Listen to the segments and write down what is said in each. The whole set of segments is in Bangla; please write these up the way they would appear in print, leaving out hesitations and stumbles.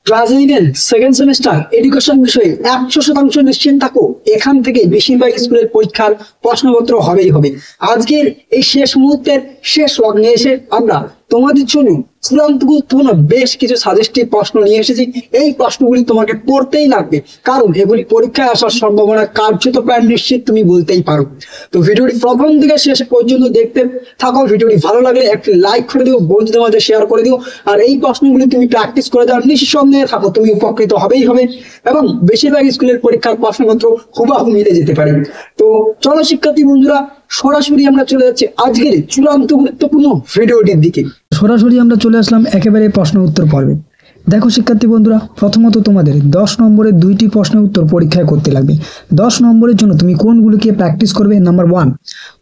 ব্রাজিলিয়ান সেকেন্ড সেমিস্টার এডুকেশন বিষয়ে 100% নিশ্চিন্ত থাকো, এখান থেকে বেশিরভাগ স্কুলের পরীক্ষার প্রশ্নপত্র হবেই হবে। আজকের এই শেষ মুহূর্তের শেষ লগ্নে এসে আমরা তোমাদের জন্য চূড়ান্ত গুরুত্বপূর্ণ বেশ কিছু সাজেস্টিভ প্রশ্ন নিয়ে এসেছি। এই প্রশ্নগুলি তোমাকে পড়তেই লাগবে, কারণ এগুলি পরীক্ষায় আসার সম্ভাবনা কার্যত প্রায় নিশ্চিত, তুমি বলতেই পারো। তো ভিডিওটি প্রথম থেকে শেষ পর্যন্ত দেখতে থাকো। ভিডিওটি ভালো লাগলে একটি লাইক করে দিও, বন্ধুদের মধ্যে শেয়ার করে দিও। আর এই প্রশ্নগুলি তুমি প্র্যাকটিস করে যাও, নিঃসন্দেহে থাকো তুমি উপকৃত হবেই হবে, এবং বেশিরভাগ স্কুলের পরীক্ষার প্রশ্নপত্র হুবাহু মিলে যেতে পারে। তো চলো শিক্ষার্থী বন্ধুরা, সরাসরি আমরা চলে যাচ্ছি আজকের চূড়ান্ত গুরুত্বপূর্ণ ভিডিওটির দিকে। সরাসরি আমরা চলে আসলাম একেবারে প্রশ্ন উত্তর পর্বে। দেখো শিক্ষার্থী বন্ধুরা, প্রথমত তোমাদের 10 নম্বরের 2টি প্রশ্নের উত্তর পরীক্ষায় করতে লাগবে। 10 নম্বরের জন্য তুমি কোনগুলিকে প্র্যাকটিস করবে? নাম্বার 1,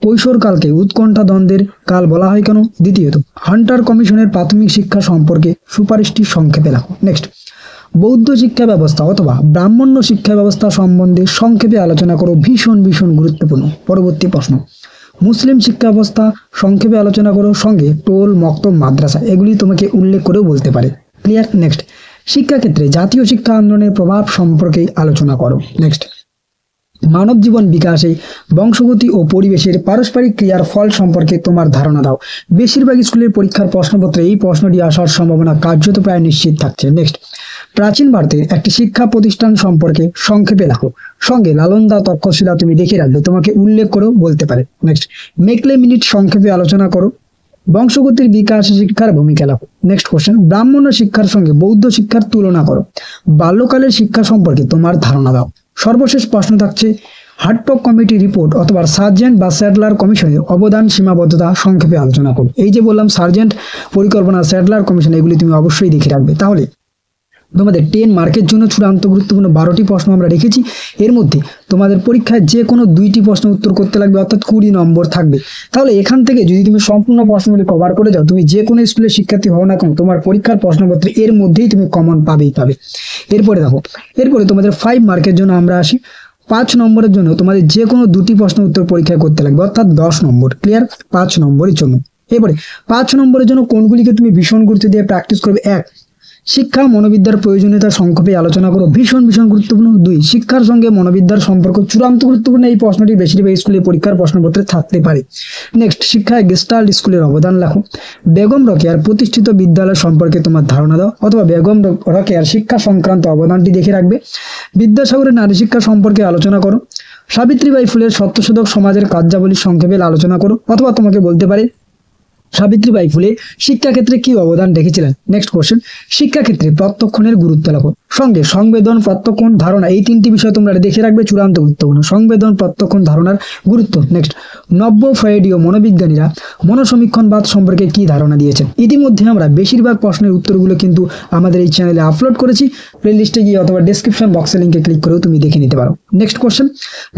কৈশোরকালকে উৎকণ্ঠা দ্বন্দ্বের কাল বলা হয় কেন? দ্বিতীয়ত, হান্টার কমিশনের প্রাথমিক শিক্ষা সম্পর্কে সুপারিশটি সংক্ষেপে লেখো। নেক্সট, বৌদ্ধ শিক্ষা ব্যবস্থা অথবা ব্রাহ্মণ্য শিক্ষা ব্যবস্থা সম্বন্ধে সংক্ষেপে আলোচনা করো। ভীষণ ভীষণ গুরুত্বপূর্ণ। পরবর্তী প্রশ্ন, মুসলিম শিক্ষা ব্যবস্থা সংক্ষেপে আলোচনা করো, সঙ্গে টোল, মক্তব, মাদ্রাসা এগুলি তোমাকে উল্লেখ করেও বলতে পারে। ক্লিয়ার? নেক্সট, শিক্ষাক্ষেত্রে জাতীয় শিক্ষা আন্দোলনের প্রভাব সম্পর্কে আলোচনা করো। নেক্সট, মানব জীবন বিকাশে বংশগতি ও পরিবেশের পারস্পরিক ক্রিয়ার ফল সম্পর্কে তোমার ধারণা দাও। বেশিরভাগ স্কুলের পরীক্ষার প্রশ্নপত্রে এই প্রশ্নটি আসার সম্ভাবনা কার্যত প্রায় নিশ্চিত থাকছে। নেক্সট, প্রাচীন ভারতের একটি শিক্ষা প্রতিষ্ঠান সম্পর্কে সংক্ষেপে লেখো, সঙ্গে লালন্দা তক্ষশিলা তুমি দেখে রাখবে, তোমাকে উল্লেখ করেও বলতে পারে। নেক্সট, মেকলে মিনিট সংক্ষেপে আলোচনা করো। বংশগতির বিকাশে শিক্ষার ভূমিকা লেখো। নেক্সট কোশ্চেন, ব্রাহ্মণ্য শিক্ষার সঙ্গে বৌদ্ধ শিক্ষার তুলনা করো। বাল্যকালের শিক্ষা সম্পর্কে তোমার ধারণা দাও। সর্বশেষ প্রশ্ন থাকছে, হার্টক কমিটি রিপোর্ট অথবা সার্জেন্ট বা স্যাডলার কমিশনের অবদান, সীমাবদ্ধতা সংক্ষেপে আলোচনা করো। এই যে বললাম সার্জেন্ট পরিকল্পনা, স্যাডলার কমিশন, এগুলি তুমি অবশ্যই দেখে রাখবে। তাহলে তোমাদের 10 মার্কের জন্য চূড়ান্ত গুরুত্বপূর্ণ 12টি প্রশ্ন আমরা রেখেছি। এর মধ্যে তোমাদের পরীক্ষায় যে কোনো 2টি প্রশ্ন উত্তর করতে লাগবে, অর্থাৎ 20 নম্বর থাকবে। তাহলে এখান থেকে যদি তুমি সম্পূর্ণ প্রশ্নগুলি কভার করে যাও, তুমি যে কোনো স্কুলের শিক্ষার্থী হও না কেন, তোমার পরীক্ষার প্রশ্নপত্রে এর মধ্যেই তুমি কমন পাবেই পাবে। এরপরে দেখো, এরপরে তোমাদের 5 মার্কের জন্য আমরা আসি। 5 নম্বরের জন্য তোমাদের যে কোনো 2টি প্রশ্ন উত্তর পরীক্ষায় করতে লাগবে, অর্থাৎ 10 নম্বর। ক্লিয়ার? 5 নম্বরের জন্য। এরপরে 5 নম্বরের জন্য কোনগুলিকে তুমি ভীষণ গুরুত্ব দিয়ে প্র্যাকটিস করবে? 1, শিক্ষা মনোবিদ্যার প্রয়োজনীয়তা সংক্ষেপে আলোচনা করো। ভীষণ ভীষণ গুরুত্বপূর্ণ। 2, শিক্ষার সঙ্গে মনোবিদ্যার সম্পর্ক। চূড়ান্ত গুরুত্বপূর্ণ এই প্রশ্নটি বেশিরভাগ স্কুলের পরীক্ষার প্রশ্নপত্রে থাকতে পারে। নেক্সট, শিক্ষায় গেস্টাল্ট স্কুলের অবদান লেখো। বেগম রোকেয়ার প্রতিষ্ঠিত বিদ্যালয় সম্পর্কে তোমার ধারণা দাও, অথবা বেগম রোকেয়ার শিক্ষা সংক্রান্ত অবদানটি দেখে রাখবে। বিদ্যাসাগরের নারী শিক্ষা সম্পর্কে আলোচনা করো। সাবিত্রীবাই ফুলের সত্যশোধক সমাজের কার্যাবলী সংক্ষেপে আলোচনা করো, অথবা তোমাকে বলতে পারে সাবিত্রীবাই ফুলে শিক্ষাক্ষেত্রে কি অবদান রেখেছিলেন। নেক্সট কোশ্চেন, শিক্ষাক্ষেত্রে প্রত্যক্ষণের গুরুত্ব লেখো। সঙ্গে সংবেদন, প্রত্যক্ষণ, ধারণা, এই 3টি বিষয় তোমরা দেখে রাখবে, চূড়ান্ত গুরুত্বপূর্ণ। সংবেদন, প্রত্যক্ষণ, ধারণার গুরুত্ব। নেক্সট, নব্য ফ্রয়েডীয় মনোবিজ্ঞানীরা মনোসমীক্ষণবাদ সম্পর্কে কি ধারণা দিয়েছেন। ইতিমধ্যে আমরা বেশিরভাগ প্রশ্নের উত্তরগুলো কিন্তু আমাদের এই চ্যানেলে আপলোড করেছি। প্লেলিস্টে গিয়ে অথবা ডেসক্রিপশন বক্সে লিঙ্কে ক্লিক করেও তুমি দেখে নিতে পারো। নেক্সট কোশ্চেন,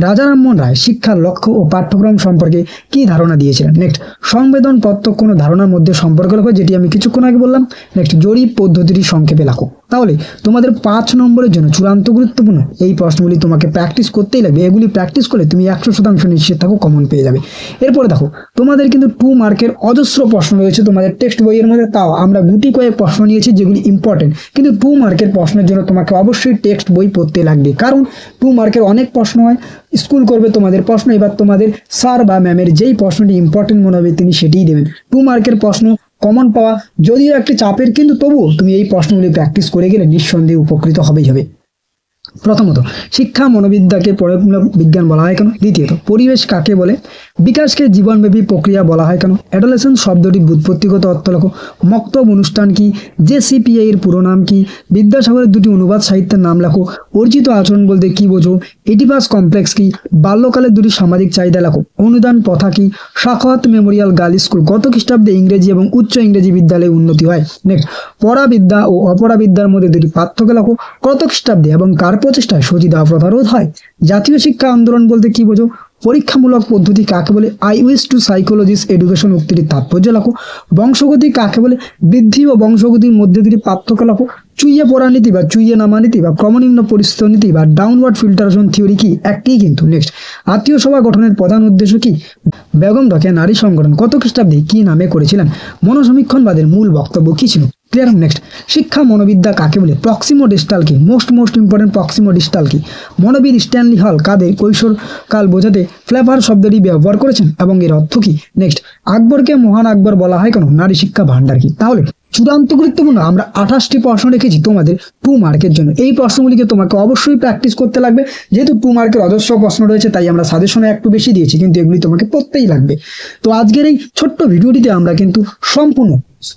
রাজা রামমোহন রায় শিক্ষার লক্ষ্য ও পাঠ্যক্রম সম্পর্কে কি ধারণা দিয়েছিলেন। নেক্সট, সংবেদন, প্রত্যক্ষ ধারণার মধ্যে সম্পর্ক লেখো, যেটি আমি কিছুক্ষণ আগে বললাম। নেক্সট, জরিপ পদ্ধতিটি সংক্ষেপে লেখো। তাহলে তোমাদের 5 নম্বরের জন্য চূড়ান্ত গুরুত্বপূর্ণ এই প্রশ্নগুলি তোমাকে প্র্যাকটিস করতেই লাগবে। এগুলি প্র্যাকটিস করলে তুমি 100% নিশ্চিত থাকো কমন পেয়ে যাবে। এরপরে দেখো, তোমাদের কিন্তু 2 মার্কের অজস্র প্রশ্ন রয়েছে তোমাদের টেক্সট বইয়ের মধ্যে। তাও আমরা গুটি কয়েক প্রশ্ন নিয়েছি যেগুলি ইম্পর্টেন্ট, কিন্তু 2 মার্কের প্রশ্নের জন্য তোমাকে অবশ্যই টেক্সট বই পড়তে লাগবে, কারণ 2 মার্কের অনেক প্রশ্ন হয়। স্কুল করবে তোমাদের প্রশ্ন, এবার তোমাদের স্যার বা ম্যামের যেই প্রশ্নটি ইম্পর্টেন্ট মনে হবে তিনি সেটিই দেবেন। 2 মার্কের প্রশ্ন কমন পাওয়া যদিও একটি চাপের, কিন্তু তবুও তুমি এই প্রশ্নগুলি প্র্যাকটিস করে গেলে নিঃসন্দেহে উপকৃত হবেই হবে। প্রথমত, শিক্ষা মনোবিদ্যাকে প্রয়োগমূলক বিজ্ঞান বলা হয় কেন। দ্বিতীয়ত, পরিবেশ কাকে বলে। বিকাশকে জীবনব্যাপী প্রক্রিয়া বলা হয় কেন। অ্যাডোলেসেন্স শব্দটি ব্যুৎপত্তিগত অর্থ লেখো। মক্তব অনুষ্ঠান কি। জেসিপিএ এর পুরো নাম কি। বিদ্যাসাগরের 2টি অনুবাদ সাহিত্যের নাম লেখো। অর্জিত আচরণ বলতে কি বোঝো। এডিপাস কমপ্লেক্স কি। বাল্যকালের 2টি সামাজিক চাহিদা লেখো। অনুদান প্রথা কি। সাখাওয়াত মেমোরিয়াল গার্লস স্কুল কত খ্রিস্টাব্দে ইংরেজি এবং উচ্চ ইংরেজি বিদ্যালয়ে উন্নতি হয়। নেক্সট, পরাবিদ্যা ও অপরাবিদ্যার মধ্যে 2টি পার্থক্য লেখো। কত খ্রিস্টাব্দে এবং কার প্রচেষ্টায় সতীদাহ প্রথা রোধ হয়। জাতীয় শিক্ষা আন্দোলন বলতে কি বোঝো। পরীক্ষামূলক পদ্ধতি কাকে বলে। I wish to psychologist education উক্তিটির তাৎপর্য লেখো। বংশগতি কাকে বলে। বৃদ্ধি ও বংশগতির মধ্যে 2টি পার্থক্য লেখো। চুইয়ে পড়া নীতি বা চুইয়ে নামা নীতি বা ক্রমনিম্ন পরিস্থিত নীতি বা ডাউনওয়ার্ড ফিল্টারেশন থিওরি কি। একটিই কিন্তু। নেক্সট, আত্মীয় সভা গঠনের প্রধান উদ্দেশ্য কি। বেগম রোকেয়া নারী সংগঠন কত খ্রিস্টাব্দে কি নামে করেছিলেন। মনোসমীক্ষণবাদের মূল বক্তব্য কি ছিল। ক্লিয়ার। নেক্সট, শিক্ষা মনোবিদ্যা কাকে বলে? প্রক্সিমো ডিস্টাল কি? মোস্ট ইম্পর্টেন্ট, প্রক্সিমো ডিস্টাল কি? মনোবিদ স্ট্যানলি হল কাদের কৈশোরকাল বোঝাতে ফ্লেভার শব্দটি ব্যবহার করেছেন এবং এর অর্থ কি? নেক্সট, আকবরকে মহান আকবর বলা হয় কেন? নারী শিক্ষা ভান্ডার কি? তাহলে চূড়ান্ত গুরুত্বপূর্ণ আমরা 28টি প্রশ্ন রেখেছি তোমাদের 2 মার্কের জন্য। এই প্রশ্নগুলিকে তোমাকে অবশ্যই প্র্যাকটিস করতে লাগবে। যেহেতু 2 মার্কের অজস্র প্রশ্ন রয়েছে তাই আমরা সাজেশনে একটু বেশি দিয়েছি, কিন্তু এগুলি তোমাকে পড়তেই লাগবে। তো আজকের এই ছোট্ট ভিডিওটিতে আমরা কিন্তু সম্পূর্ণ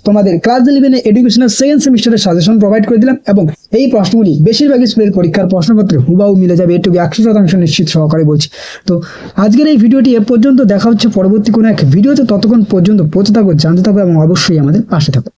তোমাদের ক্লাস 11 এডুকেশনের সেকেন্ড সেমিস্টারের সাজেশন প্রোভাইড করে দিলাম এবং এই প্রশ্নগুলি বেশিরভাগ স্কুলের পরীক্ষার প্রশ্নপত্রে হুবাহু মিলে যাবে, এটুকু 100% নিশ্চিত সহকারে বলছি। তো আজকের এই ভিডিওটি এ পর্যন্ত, দেখা হচ্ছে পরবর্তী কোনো এক ভিডিওতে। ততক্ষণ পর্যন্ত পৌঁছে থাকো, জানতে থাকো এবং অবশ্যই আমাদের পাশে থাকো।